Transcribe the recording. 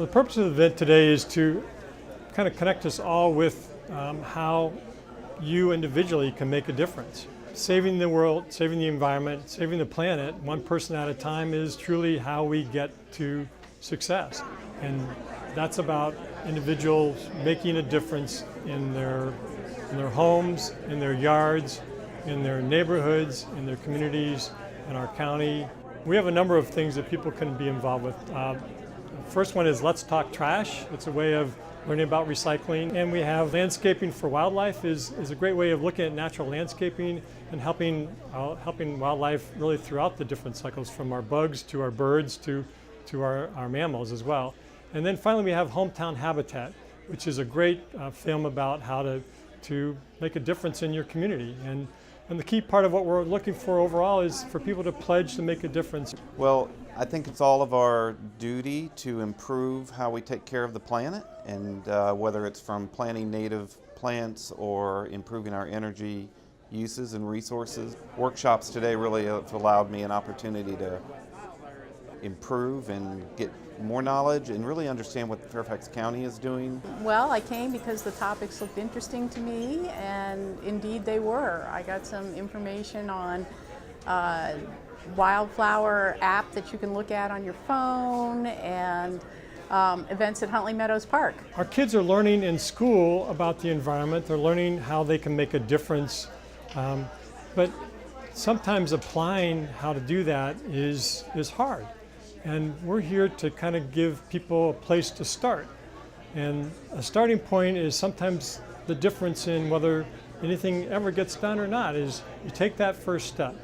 The purpose of the event today is to kind of connect us all with how you individually can make a difference. Saving the world, saving the environment, saving the planet, one person at a time is truly how we get to success. And that's about individuals making a difference in their homes, in their yards, in their neighborhoods, in their communities, in our county. We have a number of things that people can be involved with. First one is Let's Talk Trash. It's a way of learning about recycling. And we have Landscaping for Wildlife is a great way of looking at natural landscaping and helping wildlife really throughout the different cycles, from our bugs to our birds to our mammals as well. And then finally we have Hometown Habitat, which is a great film about how to make a difference in your community. And the key part of what we're looking for overall is for people to pledge to make a difference. Well, I think it's all of our duty to improve how we take care of the planet, and whether it's from planting native plants or improving our energy uses and resources. Workshops today really have allowed me an opportunity to improve and get more knowledge and really understand what Fairfax County is doing. Well, I came because the topics looked interesting to me, and indeed they were. I got some information on wildflower app that you can look at on your phone, and events at Huntley Meadows Park. Our kids are learning in school about the environment. They're learning how they can make a difference, but sometimes applying how to do that is hard. And we're here to kind of give people a place to start. And a starting point is sometimes the difference in whether anything ever gets done or not is you take that first step.